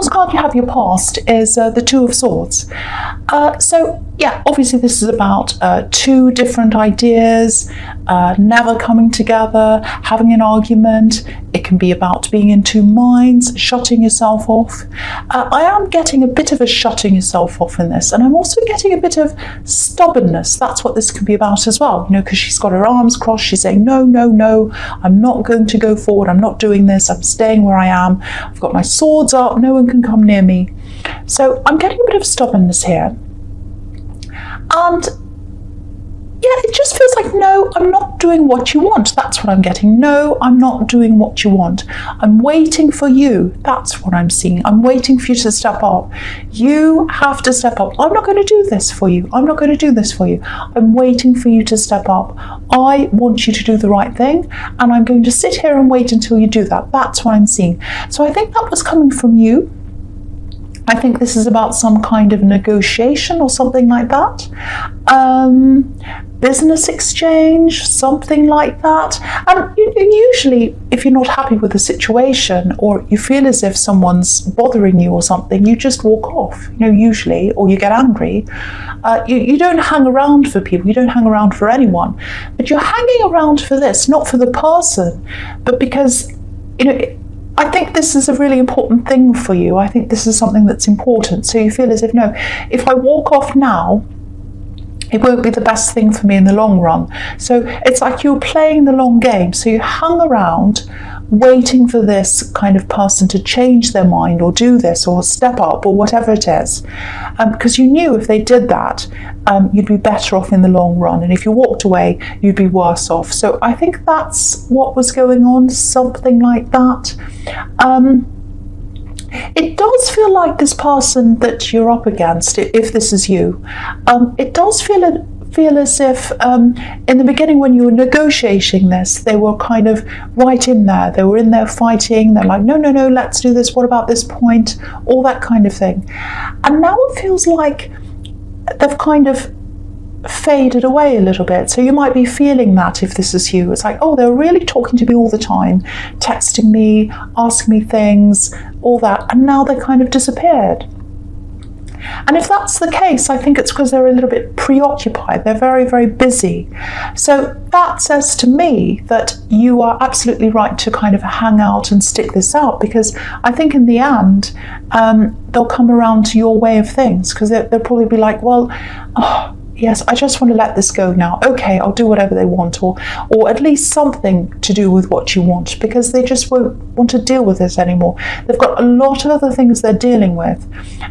last card you have your past is the Two of Swords. So yeah, obviously this is about two different ideas never coming together, having an argument. It can be about being in two minds, shutting yourself off. I am getting a bit of a shutting yourself off in this, and I'm also getting a bit of stubbornness. That's what this can be about as well, you know, because she's got her arms crossed. She's saying, no, no, no, I'm not going to go forward. I'm not doing this. I'm staying where I am. I've got my swords up. No one can come near me. So I'm getting a bit of stubbornness here. And yeah, it just feels like, no, I'm not doing what you want. That's what I'm getting. No, I'm not doing what you want. I'm waiting for you. That's what I'm seeing. I'm waiting for you to step up. You have to step up. I'm not going to do this for you. I'm not going to do this for you. I'm waiting for you to step up. I want you to do the right thing, and I'm going to sit here and wait until you do that. That's what I'm seeing. So I think that was coming from you. I think this is about some kind of negotiation or something like that. Business exchange, something like that. And usually, if you're not happy with the situation, or you feel as if someone's bothering you or something, you just walk off, you know, usually, or you get angry. You don't hang around for people. You don't hang around for anyone. But you're hanging around for this, not for the person, but because, you know, I think this is a really important thing for you. I think this is something that's important. So you feel as if, no, if I walk off now, it won't be the best thing for me in the long run. So it's like you're playing the long game. So you hung around waiting for this kind of person to change their mind or do this or step up or whatever it is. Because you knew if they did that, you'd be better off in the long run. And if you walked away, you'd be worse off. So I think that's what was going on, something like that. It does feel like this person that you're up against, if this is you, it does feel as if in the beginning when you were negotiating this, they were kind of right in there. They were in there fighting. They're like, no, no, no, let's do this. What about this point? All that kind of thing. And now it feels like they've kind of faded away a little bit. So you might be feeling that if this is you. It's like, oh, they're really talking to me all the time, texting me, asking me things, all that. And now they kind of disappeared. And if that's the case, I think it's because they're a little bit preoccupied. They're very, very busy. So that says to me that you are absolutely right to kind of hang out and stick this out, because I think in the end, they'll come around to your way of things, because they'll probably be like, well, oh, yes, I just want to let this go now. Okay, I'll do whatever they want, or at least something to do with what you want, because they just won't want to deal with this anymore. They've got a lot of other things they're dealing with,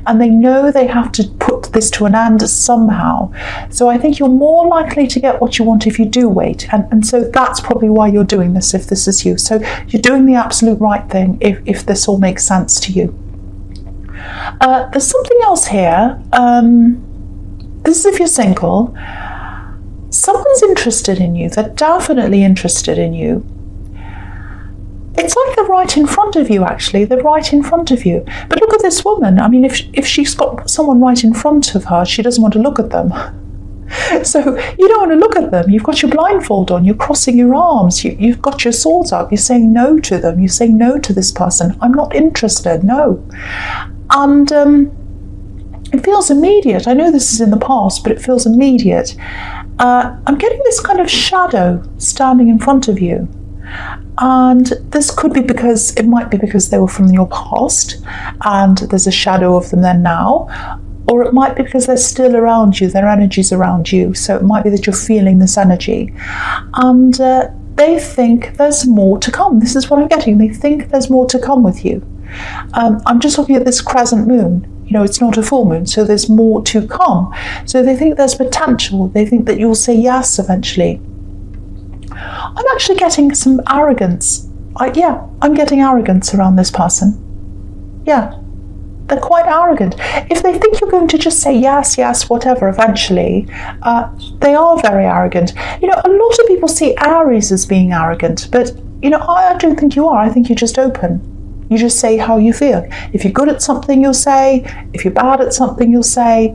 and they know they have to put this to an end somehow. So I think you're more likely to get what you want if you do wait, and so that's probably why you're doing this, if this is you. So you're doing the absolute right thing if this all makes sense to you. There's something else here. This is if you're single. Someone's interested in you. They're definitely interested in you. It's like they're right in front of you, actually. They're right in front of you. But look at this woman. I mean, if she's got someone right in front of her, she doesn't want to look at them. So you don't want to look at them. You've got your blindfold on. You're crossing your arms. You've got your swords up. You're saying no to them. You're saying no to this person. I'm not interested. No. And it feels immediate. I know this is in the past, but it feels immediate. I'm getting this kind of shadow standing in front of you. And this could be because, it might be because they were from your past and there's a shadow of them there now. Or it might be because they're still around you, their energy's around you. So it might be that you're feeling this energy. And they think there's more to come. This is what I'm getting. They think there's more to come with you. I'm just looking at this crescent moon. You know, it's not a full moon, so there's more to come. So they think there's potential. They think that you'll say yes eventually. I'm actually getting some arrogance. I'm getting arrogance around this person. Yeah, they're quite arrogant. If they think you're going to just say yes, yes, whatever, eventually, they are very arrogant. You know, a lot of people see Aries as being arrogant, but, you know, I don't think you are. I think you're just open. You just say how you feel. If you're good at something, you'll say. If you're bad at something, you'll say.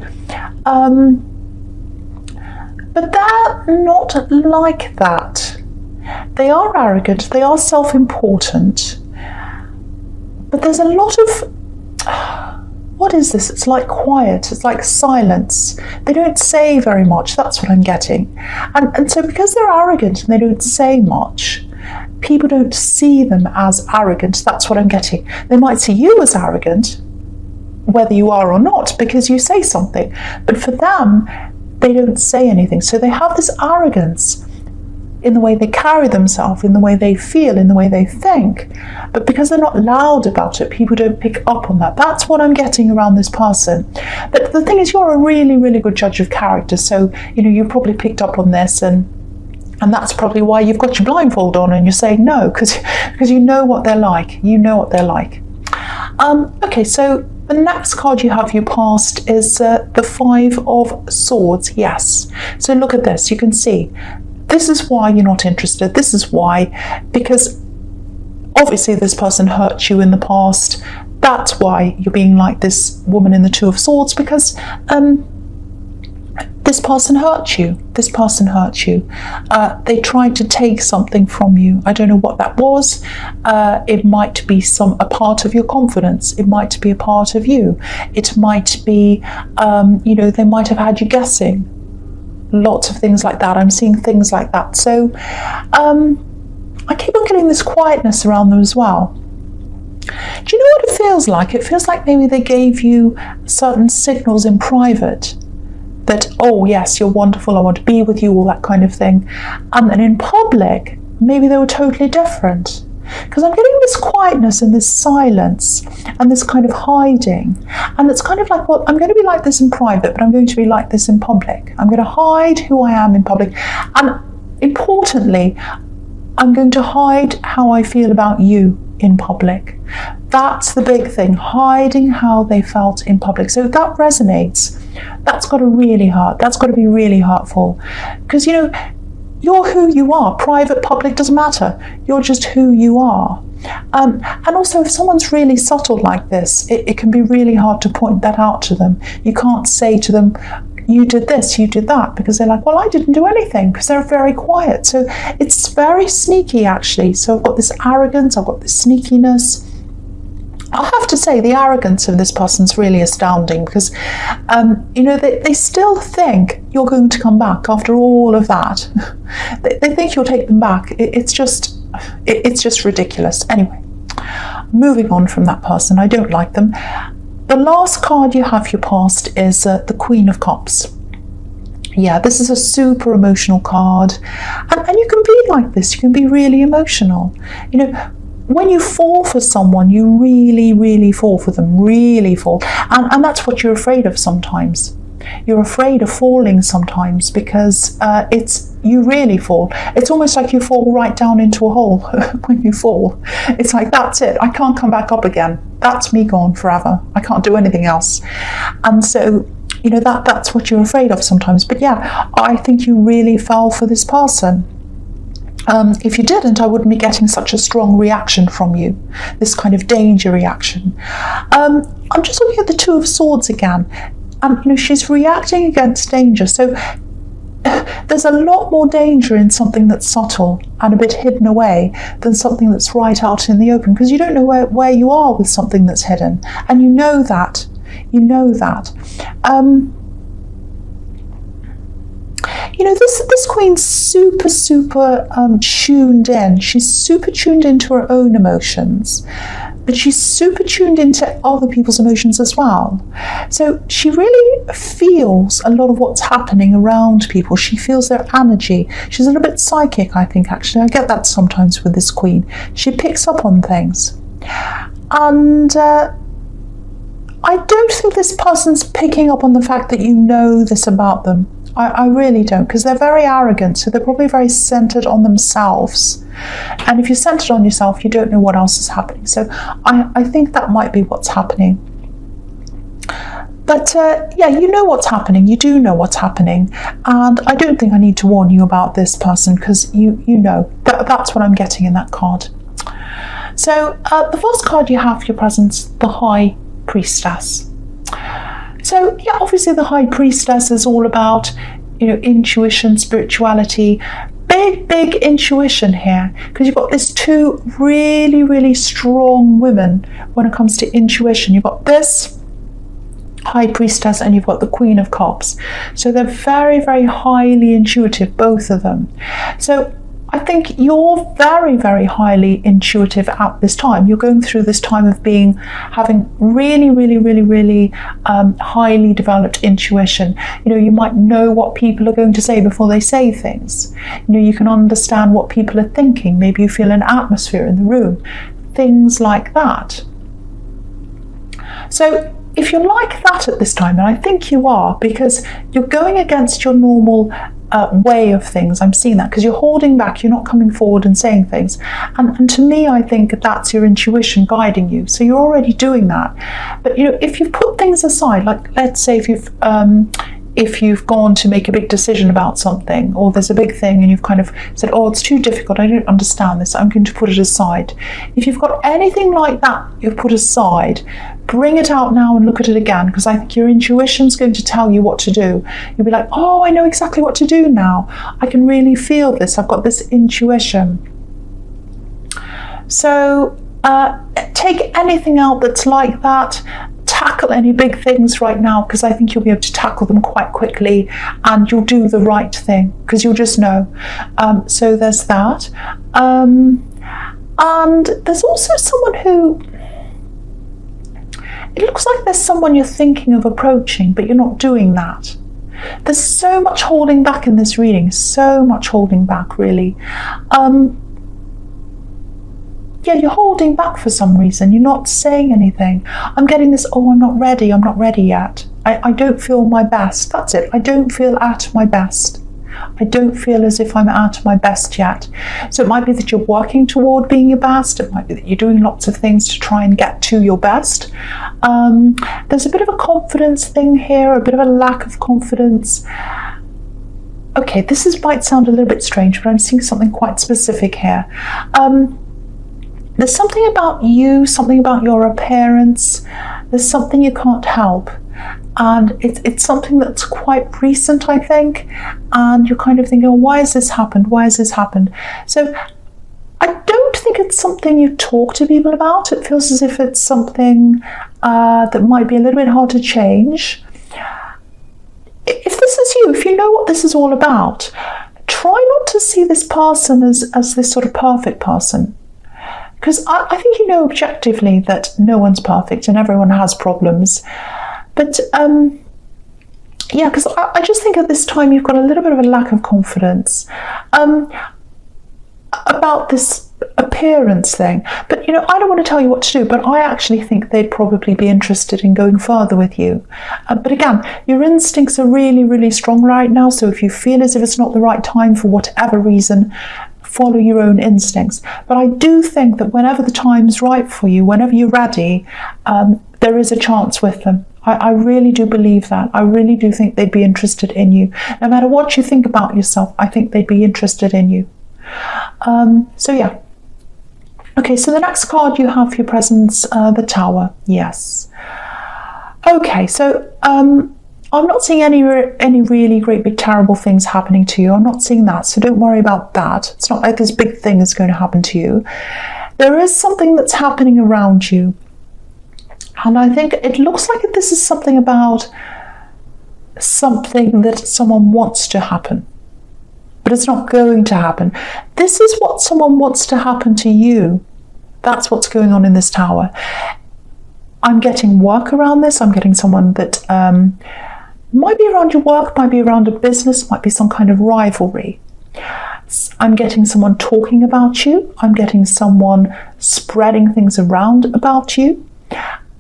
But they're not like that. They are arrogant. They are self-important. But there's a lot of what is this? It's like quiet, it's like silence. They don't say very much, that's what I'm getting. And so because they're arrogant and they don't say much, people don't see them as arrogant, that's what I'm getting. They might see you as arrogant, whether you are or not, because you say something. But for them, they don't say anything. So they have this arrogance in the way they carry themselves, in the way they feel, in the way they think. But because they're not loud about it, people don't pick up on that. That's what I'm getting around this person. But the thing is, you're a really, really good judge of character. So, you probably picked up on this, and that's probably why you've got your blindfold on and you're saying no, because you know what they're like. You know what they're like. Okay, so the next card you have, you passed, is the Five of Swords. Yes. So look at this. You can see this is why you're not interested. This is why, because obviously this person hurt you in the past. That's why you're being like this woman in the Two of Swords, because this person hurt you. This person hurt you. They tried to take something from you. I don't know what that was. It might be a part of your confidence. It might be a part of you. It might be, they might have had you guessing. Lots of things like that. I'm seeing things like that. So I keep on getting this quietness around them as well. Do you know what it feels like? It feels like maybe they gave you certain signals in private that, oh yes, you're wonderful, I want to be with you, all that kind of thing. And then in public, maybe they were totally different. Because I'm getting this quietness and this silence and this kind of hiding. And it's kind of like, well, I'm going to be like this in private, but I'm going to be like this in public. I'm going to hide who I am in public. And importantly, I'm going to hide how I feel about you in public. That's the big thing, hiding how they felt in public. So if that resonates, that's got to really hurt. That's got to be really hurtful. Because, you're who you are. Private, public, doesn't matter. You're just who you are. And also, if someone's really subtle like this, it can be really hard to point that out to them. You can't say to them, you did this, you did that, because they're like, well, I didn't do anything, because they're very quiet. So it's very sneaky, actually. So I've got this arrogance, I've got this sneakiness. I have to say, the arrogance of this person's really astounding, because, they still think you're going to come back after all of that. They think you'll take them back. It's just ridiculous. Anyway, moving on from that person, I don't like them. The last card you have your past is the Queen of Cups. Yeah, this is a super emotional card. And you can be like this. You can be really emotional. When you fall for someone, you really, really fall for them, really fall. And that's what you're afraid of sometimes. You're afraid of falling sometimes because you really fall. It's almost like you fall right down into a hole when you fall. It's like, that's it. I can't come back up again. That's me gone forever. I can't do anything else. And so, that's what you're afraid of sometimes. But yeah, I think you really fell for this person. If you didn't, I wouldn't be getting such a strong reaction from you, this kind of danger reaction. I'm just looking at the Two of Swords again, and she's reacting against danger. So there's a lot more danger in something that's subtle and a bit hidden away than something that's right out in the open, because you don't know where you are with something that's hidden, and you know that. This queen's super tuned in. She's super tuned into her own emotions, but she's super tuned into other people's emotions as well. So she really feels a lot of what's happening around people. She feels their energy. She's a little bit psychic, I think, actually. I get that sometimes with this queen. She picks up on things. And I don't think this person's picking up on the fact that you know this about them. I really don't, because they're very arrogant, so they're probably very centered on themselves. And if you're centered on yourself, you don't know what else is happening. So I think that might be what's happening. But you know what's happening. You do know what's happening. And I don't think I need to warn you about this person, because you know. That's what I'm getting in that card. So the first card you have for your presence, the High Priestess. So yeah, obviously the High Priestess is all about, intuition, spirituality, big intuition here, because you've got these two really, really strong women when it comes to intuition. You've got this, High Priestess, and you've got the Queen of Cups. So they're very, very highly intuitive, both of them. So I think you're very, very highly intuitive at this time. You're going through this time of having really, really, really, really highly developed intuition. You know, you might know what people are going to say before they say things. You know, you can understand what people are thinking. Maybe you feel an atmosphere in the room. Things like that. So if you're like that at this time, and I think you are, because you're going against your normal way of things. I'm seeing that because you're holding back, you're not coming forward and saying things. And to me, I think that's your intuition guiding you. So you're already doing that. But, you know, if you've put things aside, like let's say if you've gone to make a big decision about something, or there's a big thing and you've kind of said, oh, it's too difficult, I don't understand this, I'm going to put it aside. If you've got anything like that you've put aside, bring it out now and look at it again, because I think your intuition's going to tell you what to do. You'll be like, oh, I know exactly what to do now. I can really feel this. I've got this intuition. So take anything out that's like that. Tackle any big things right now, because I think you'll be able to tackle them quite quickly, and you'll do the right thing because you'll just know. So there's that. And there's also someone who, it looks like there's someone you're thinking of approaching, but you're not doing that. There's so much holding back in this reading, so much holding back, really. Yeah, you're holding back for some reason. You're not saying anything. I'm getting this, oh, I'm not ready yet. I don't feel my best. That's it. I don't feel at my best. I don't feel as if I'm at my best yet. So it might be that you're working toward being your best. It might be that you're doing lots of things to try and get to your best. There's a bit of a confidence thing here, a bit of a lack of confidence. Okay, might sound a little bit strange, but I'm seeing something quite specific here. There's something about you, something about your appearance. There's something you can't help. And it's something that's quite recent, I think. And you're kind of thinking, oh, why has this happened? Why has this happened? So I don't think it's something you talk to people about. It feels as if it's something that might be a little bit hard to change. If this is you, if you know what this is all about, try not to see this person as this sort of perfect person. Because I think you know objectively that no one's perfect and everyone has problems. But yeah, because I just think at this time you've got a little bit of a lack of confidence about this appearance thing. But, you know, I don't want to tell you what to do, but I actually think they'd probably be interested in going further with you. But again, your instincts are really, really strong right now. So if you feel as if it's not the right time for whatever reason, follow your own instincts. But I do think that whenever the time's right for you, whenever you're ready, there is a chance with them. I really do believe that. I really do think they'd be interested in you. No matter what you think about yourself, I think they'd be interested in you. So yeah. Okay, so the next card you have for your presence, the Tower. Yes. Okay, so I'm not seeing any really great big terrible things happening to you. I'm not seeing that, so don't worry about that. It's not like this big thing is going to happen to you. There is something that's happening around you. And I think it looks like this is something about something that someone wants to happen. But it's not going to happen. This is what someone wants to happen to you. That's what's going on in this Tower. I'm getting work around this. I'm getting someone that might be around your work, might be around a business, might be some kind of rivalry. I'm getting someone talking about you. I'm getting someone spreading things around about you.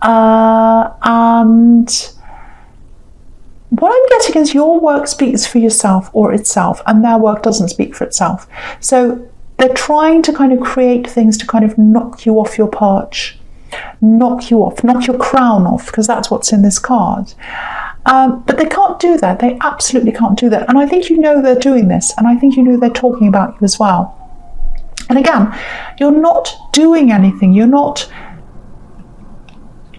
And what I'm getting is your work speaks for yourself or itself, and their work doesn't speak for itself. So they're trying to kind of create things to kind of knock you off your perch, knock you off, knock your crown off, because that's what's in this card. But they can't do that. They absolutely can't do that. And I think you know they're doing this, and I think you know they're talking about you as well. And again, you're not doing anything. You're not...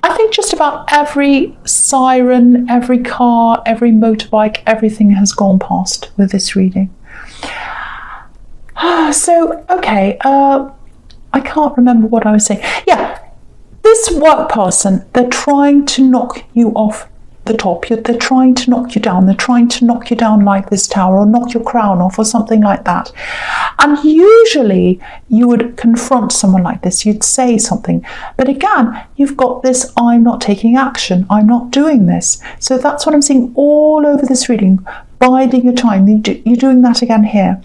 I think just about every siren, every car, every motorbike, everything has gone past with this reading. So, okay, I can't remember what I was saying. Yeah, this work person, they're trying to knock you off the top. They're trying to knock you down. They're trying to knock you down like this tower, or knock your crown off, or something like that. And usually you would confront someone like this. You'd say something. But again, you've got this, I'm not taking action. I'm not doing this. So that's what I'm seeing all over this reading. Biding your time. You're doing that again here.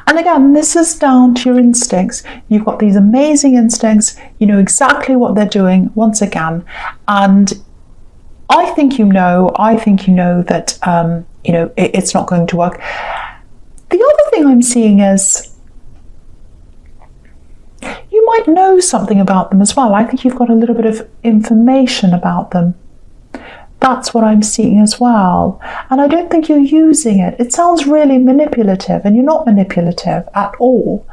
And again, this is down to your instincts. You've got these amazing instincts. You know exactly what they're doing once again. And I think you know that, it's not going to work. The other thing I'm seeing is you might know something about them as well. I think you've got a little bit of information about them. That's what I'm seeing as well. And I don't think you're using it. It sounds really manipulative, and you're not manipulative at all.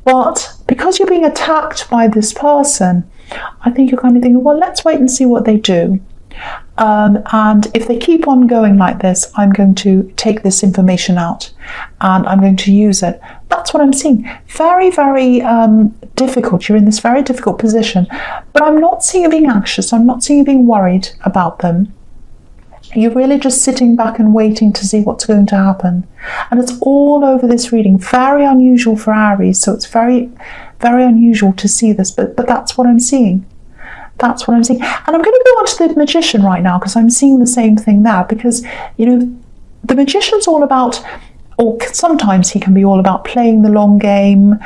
But because you're being attacked by this person, I think you're kind of thinking, well, let's wait and see what they do. And if they keep on going like this, I'm going to take this information out and I'm going to use it. That's what I'm seeing. Very, very difficult. You're in this very difficult position, but I'm not seeing you being anxious. I'm not seeing you being worried about them. You're really just sitting back and waiting to see what's going to happen. And it's all over this reading. Very unusual for Aries. So it's very, very unusual to see this, but that's what I'm seeing. That's what I'm seeing. And I'm going to go on to the Magician right now, because I'm seeing the same thing there. Because, the Magician's all about, or sometimes he can be all about playing the long game.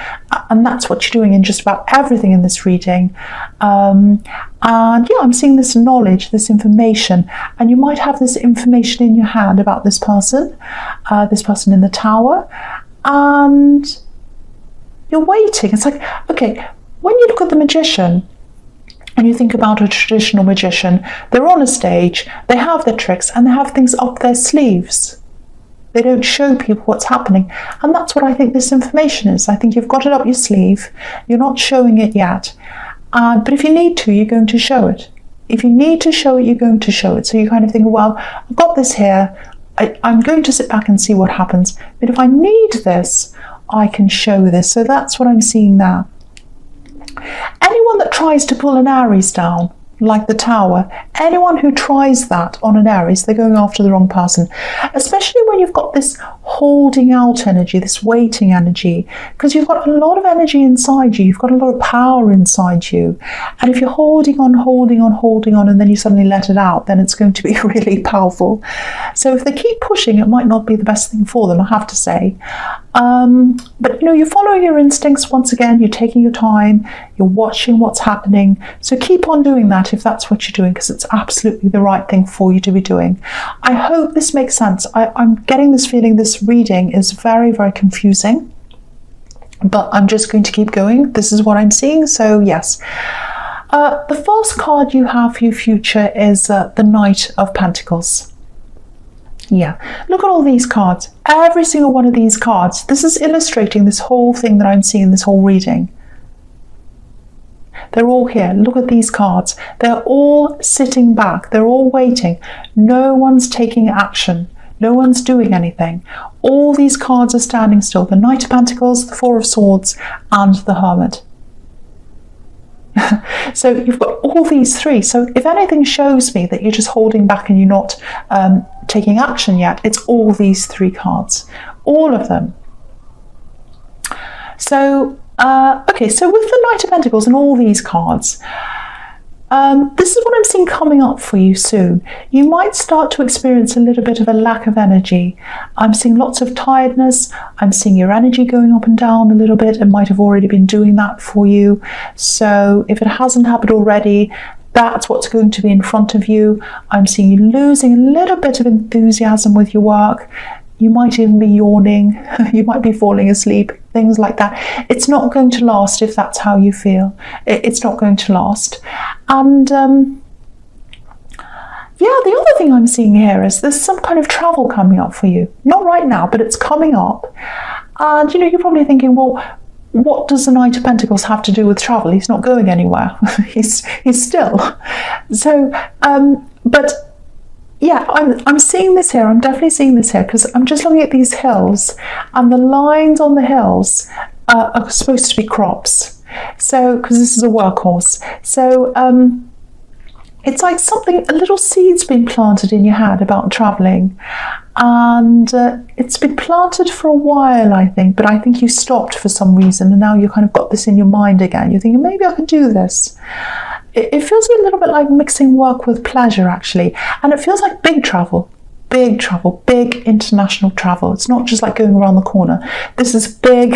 And that's what you're doing in just about everything in this reading. And yeah, I'm seeing this knowledge, this information. And you might have this information in your hand about this person in the tower. And you're waiting. It's like, okay, when you look at the Magician, and you think about a traditional magician, they're on a stage, they have their tricks, and they have things up their sleeves. They don't show people what's happening. And that's what I think this information is. I think you've got it up your sleeve. You're not showing it yet. But if you need to, you're going to show it. If you need to show it, you're going to show it. So you kind of think, well, I've got this here. I'm going to sit back and see what happens. But if I need this, I can show this. So that's what I'm seeing now. Anyone that tries to pull an Aries down, like the tower, anyone who tries that on an Aries, they're going after the wrong person. Especially when you've got this holding out energy, this waiting energy, because you've got a lot of energy inside you, you've got a lot of power inside you. And if you're holding on, and then you suddenly let it out, then it's going to be really powerful. So if they keep pushing, it might not be the best thing for them, I have to say. But you're following your instincts once again, you're taking your time, you're watching what's happening. So keep on doing that if that's what you're doing, because it's absolutely the right thing for you to be doing. I hope this makes sense. I'm getting this feeling this reading is very, very confusing, but I'm just going to keep going. This is what I'm seeing. So yes. The first card you have for your future is the Knight of Pentacles. Yeah, look at all these cards. Every single one of these cards. This is illustrating this whole thing that I'm seeing, this whole reading. They're all here. Look at these cards. They're all sitting back. They're all waiting. No one's taking action. No one's doing anything. All these cards are standing still. The Knight of Pentacles, the Four of Swords, and the Hermit. So you've got all these three. So if anything shows me that you're just holding back and you're not taking action yet, it's all these three cards. All of them. So, okay, so with the Knight of Pentacles and all these cards, this is what I'm seeing coming up for you soon. You might start to experience a little bit of a lack of energy. I'm seeing lots of tiredness. I'm seeing your energy going up and down a little bit. It might have already been doing that for you. So if it hasn't happened already, that's what's going to be in front of you. I'm seeing you losing a little bit of enthusiasm with your work. You might even be yawning, you might be falling asleep, things like that. It's not going to last if that's how you feel. It's not going to last. And yeah, the other thing I'm seeing here is there's some kind of travel coming up for you. Not right now, but it's coming up. And you're probably thinking, well, what does the Knight of Pentacles have to do with travel? He's not going anywhere. he's still. So, but yeah, I'm seeing this here. I'm definitely seeing this here because I'm just looking at these hills, and the lines on the hills are supposed to be crops. So, because this is a workhorse. So, it's like something, a little seed's been planted in your head about traveling, and it's been planted for a while, I think, but I think you stopped for some reason, and now you kind of got this in your mind again. You're thinking, maybe I can do this. It feels a little bit like mixing work with pleasure, actually, and it feels like big travel, big international travel. It's not just like going around the corner. This is big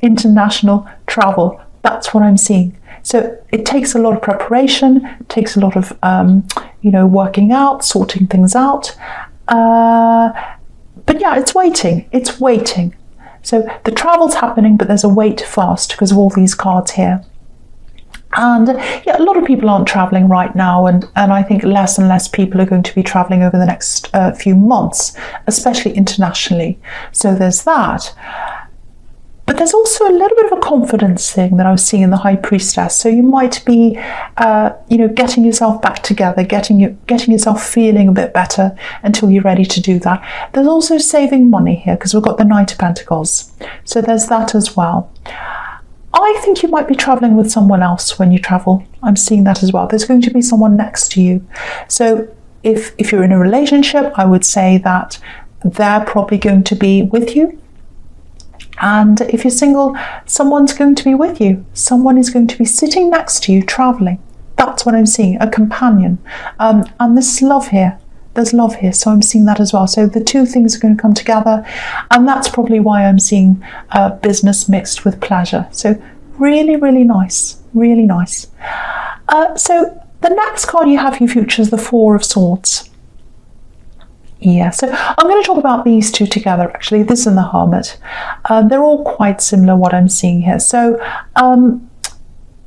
international travel. That's what I'm seeing. So it takes a lot of preparation, it takes a lot of, working out, sorting things out. But yeah, it's waiting. It's waiting. So the travel's happening, but there's a wait first because of all these cards here. And yeah, a lot of people aren't traveling right now, and I think less and less people are going to be traveling over the next few months, especially internationally. So there's that. But there's also a little bit of a confidence thing that I was seeing in the High Priestess. So you might be, getting yourself back together, getting yourself feeling a bit better until you're ready to do that. There's also saving money here because we've got the Knight of Pentacles. So there's that as well. I think you might be traveling with someone else when you travel. I'm seeing that as well. There's going to be someone next to you. So if you're in a relationship, I would say that they're probably going to be with you. And if you're single, someone's going to be with you. Someone is going to be sitting next to you traveling. That's what I'm seeing, a companion. And there's love here. There's love here. So I'm seeing that as well. So the two things are going to come together. And that's probably why I'm seeing business mixed with pleasure. So really, really nice. Really nice. So the next card you have for your future is the Four of Swords. Yeah, so I'm going to talk about these two together, actually, this and the Hermit. They're all quite similar, what I'm seeing here. So,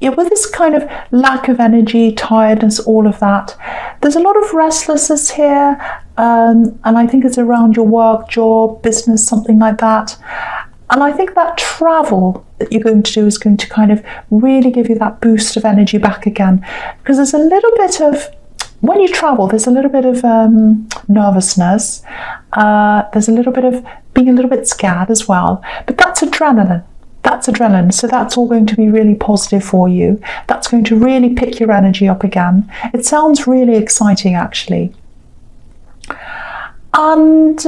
with this kind of lack of energy, tiredness, all of that, there's a lot of restlessness here, and I think it's around your work, job, business, something like that. And I think that travel that you're going to do is going to kind of really give you that boost of energy back again, because there's a little bit of, when you travel, there's a little bit of nervousness. There's a little bit of being a little bit scared as well. But that's adrenaline. That's adrenaline. So that's all going to be really positive for you. That's going to really pick your energy up again. It sounds really exciting, actually. And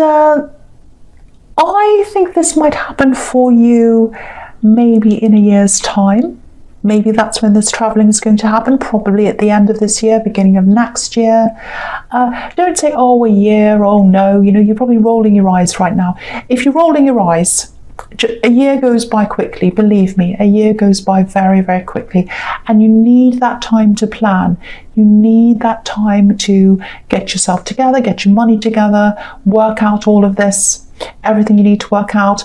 I think this might happen for you maybe in a year's time. Maybe that's when this traveling is going to happen, probably at the end of this year, beginning of next year. Don't say, oh, a year, oh no, you're probably rolling your eyes right now. If you're rolling your eyes, a year goes by quickly, believe me, a year goes by very, very quickly. And you need that time to plan. You need that time to get yourself together, get your money together, work out all of this, everything you need to work out.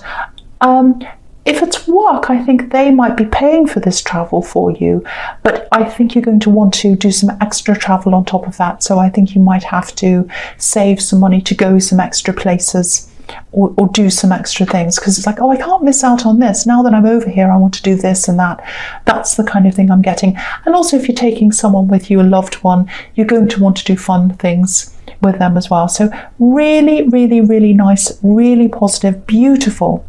If it's work, I think they might be paying for this travel for you, but I think you're going to want to do some extra travel on top of that. So I think you might have to save some money to go some extra places or do some extra things, because it's like, oh, I can't miss out on this. Now that I'm over here, I want to do this and that. That's the kind of thing I'm getting. And also, if you're taking someone with you, a loved one, you're going to want to do fun things with them as well. So really, really, really nice, really positive, beautiful